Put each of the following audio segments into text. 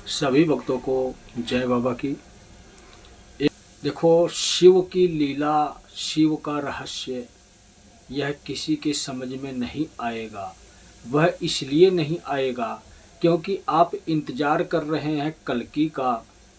सभी भक्तों को जय बाबा की। देखो, शिव की लीला, शिव का रहस्य यह किसी के समझ में नहीं आएगा। वह इसलिए नहीं आएगा क्योंकि आप इंतजार कर रहे हैं कल्कि का,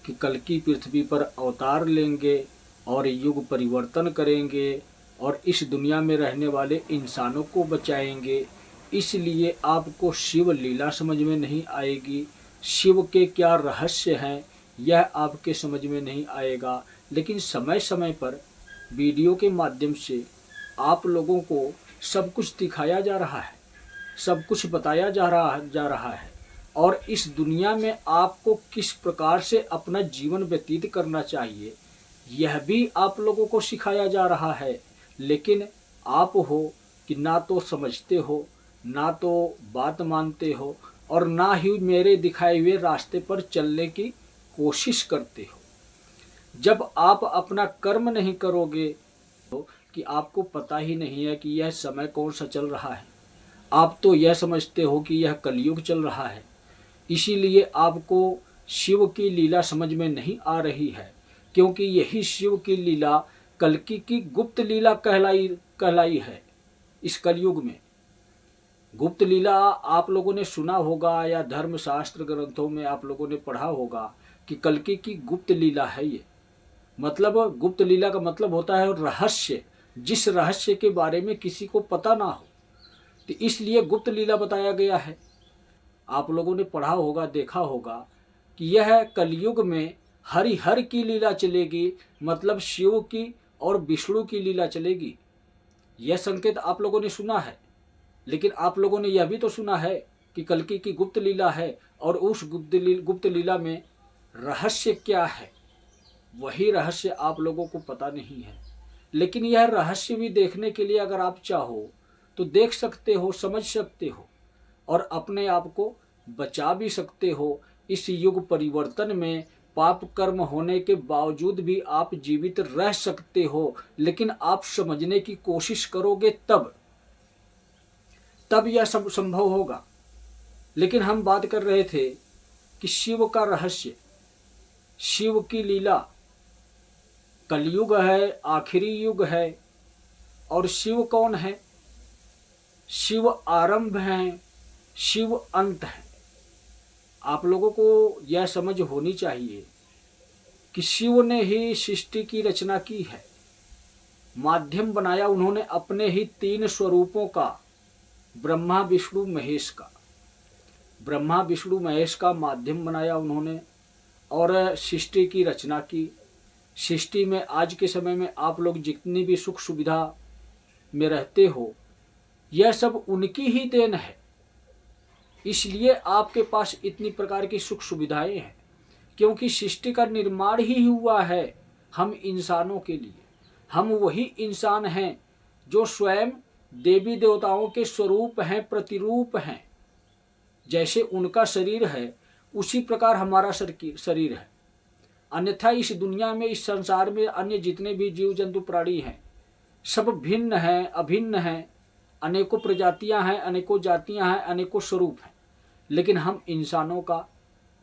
कि कल्कि पृथ्वी पर अवतार लेंगे और युग परिवर्तन करेंगे और इस दुनिया में रहने वाले इंसानों को बचाएंगे। इसलिए आपको शिव लीला समझ में नहीं आएगी। शिव के क्या रहस्य हैं यह आपके समझ में नहीं आएगा। लेकिन समय समय पर वीडियो के माध्यम से आप लोगों को सब कुछ दिखाया जा रहा है, सब कुछ बताया जा रहा है और इस दुनिया में आपको किस प्रकार से अपना जीवन व्यतीत करना चाहिए यह भी आप लोगों को सिखाया जा रहा है। लेकिन आप हो कि ना तो समझते हो, ना तो बात मानते हो और ना ही मेरे दिखाए हुए रास्ते पर चलने की कोशिश करते हो। जब आप अपना कर्म नहीं करोगे तो कि आपको पता ही नहीं है कि यह समय कौन सा चल रहा है। आप तो यह समझते हो कि यह कलयुग चल रहा है, इसीलिए आपको शिव की लीला समझ में नहीं आ रही है। क्योंकि यही शिव की लीला कल्कि की गुप्त लीला कहलाई है। इस कलयुग में गुप्त लीला आप लोगों ने सुना होगा या धर्मशास्त्र ग्रंथों में आप लोगों ने पढ़ा होगा कि कल्कि की गुप्त लीला है ये। मतलब गुप्त लीला का मतलब होता है रहस्य, जिस रहस्य के बारे में किसी को पता ना हो, तो इसलिए गुप्त लीला बताया गया है। आप लोगों ने पढ़ा होगा, देखा होगा कि यह कलयुग में हरिहर की लीला चलेगी, मतलब शिव की और विष्णु की लीला चलेगी। यह संकेत आप लोगों ने सुना है। लेकिन आप लोगों ने यह भी तो सुना है कि कल्कि की गुप्त लीला है और उस गुप्त लीला में रहस्य क्या है, वही रहस्य आप लोगों को पता नहीं है। लेकिन यह रहस्य भी देखने के लिए अगर आप चाहो तो देख सकते हो, समझ सकते हो और अपने आप को बचा भी सकते हो। इस युग परिवर्तन में पाप कर्म होने के बावजूद भी आप जीवित रह सकते हो। लेकिन आप समझने की कोशिश करोगे तब यह सब संभव होगा। लेकिन हम बात कर रहे थे कि शिव का रहस्य, शिव की लीला। कलयुग है, आखिरी युग है और शिव कौन है? शिव आरंभ है, शिव अंत है। आप लोगों को यह समझ होनी चाहिए कि शिव ने ही सृष्टि की रचना की है, माध्यम बनाया उन्होंने अपने ही तीन स्वरूपों का, ब्रह्मा विष्णु महेश का। ब्रह्मा विष्णु महेश का माध्यम बनाया उन्होंने और सृष्टि की रचना की। सृष्टि में आज के समय में आप लोग जितनी भी सुख सुविधा में रहते हो, यह सब उनकी ही देन है। इसलिए आपके पास इतनी प्रकार की सुख सुविधाएं हैं, क्योंकि सृष्टि का निर्माण ही हुआ है हम इंसानों के लिए। हम वही इंसान हैं जो स्वयं देवी देवताओं के स्वरूप हैं, प्रतिरूप हैं। जैसे उनका शरीर है उसी प्रकार हमारा शरीर है। अन्यथा इस दुनिया में, इस संसार में अन्य जितने भी जीव जंतु प्राणी हैं सब भिन्न हैं, अभिन्न हैं। अनेकों प्रजातियां हैं, अनेकों जातियां हैं, अनेकों स्वरूप हैं। लेकिन हम इंसानों का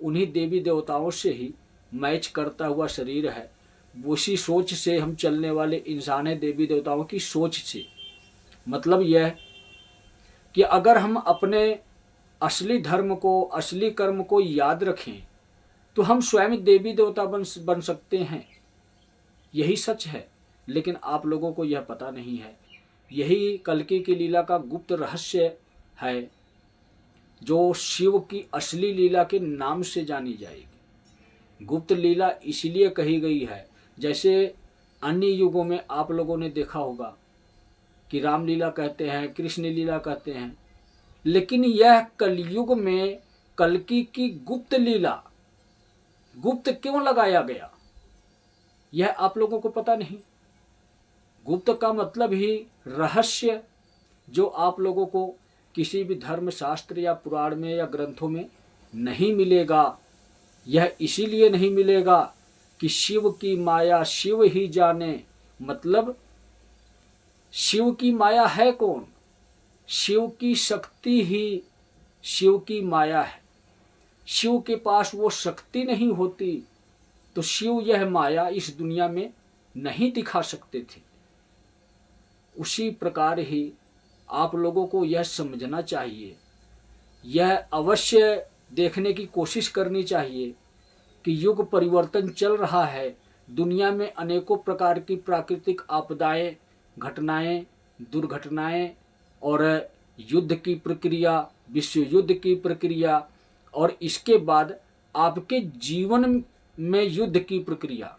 उन्हीं देवी देवताओं से ही मैच करता हुआ शरीर है। उसी सोच से हम चलने वाले इंसान हैं, देवी देवताओं की सोच से। मतलब यह कि अगर हम अपने असली धर्म को, असली कर्म को याद रखें तो हम स्वयं देवी देवता बन सकते हैं। यही सच है। लेकिन आप लोगों को यह पता नहीं है। यही कल्कि की लीला का गुप्त रहस्य है जो शिव की असली लीला के नाम से जानी जाएगी। गुप्त लीला इसलिए कही गई है, जैसे अन्य युगों में आप लोगों ने देखा होगा कि रामलीला कहते हैं, कृष्ण लीला कहते हैं। लेकिन यह कलयुग में कल्कि की गुप्त लीला, गुप्त क्यों लगाया गया यह आप लोगों को पता नहीं। गुप्त का मतलब ही रहस्य, जो आप लोगों को किसी भी धर्म शास्त्र या पुराण में या ग्रंथों में नहीं मिलेगा। यह इसीलिए नहीं मिलेगा कि शिव की माया शिव ही जाने। मतलब शिव की माया है कौन? शिव की शक्ति ही शिव की माया है। शिव के पास वो शक्ति नहीं होती तो शिव यह माया इस दुनिया में नहीं दिखा सकते थे। उसी प्रकार ही आप लोगों को यह समझना चाहिए, यह अवश्य देखने की कोशिश करनी चाहिए कि युग परिवर्तन चल रहा है। दुनिया में अनेकों प्रकार की प्राकृतिक आपदाएं, घटनाएं, दुर्घटनाएं और युद्ध की प्रक्रिया, विश्व युद्ध की प्रक्रिया और इसके बाद आपके जीवन में युद्ध की प्रक्रिया।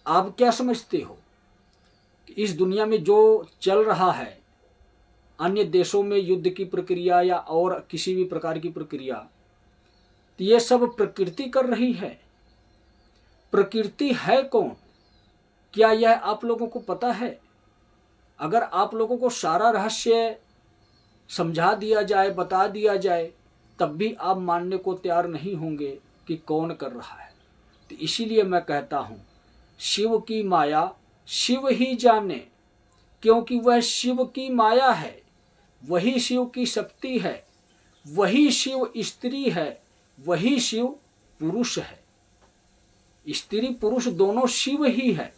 आप क्या समझते हो कि इस दुनिया में जो चल रहा है, अन्य देशों में युद्ध की प्रक्रिया या और किसी भी प्रकार की प्रक्रिया, तो ये सब प्रकृति कर रही है। प्रकृति है कौन? क्या यह आप लोगों को पता है? अगर आप लोगों को सारा रहस्य समझा दिया जाए, बता दिया जाए, तब भी आप मानने को तैयार नहीं होंगे कि कौन कर रहा है। तो इसीलिए मैं कहता हूँ, शिव की माया शिव ही जाने, क्योंकि वह शिव की माया है, वही शिव की शक्ति है, वही शिव स्त्री है, वही शिव पुरुष है। स्त्री पुरुष दोनों शिव ही है।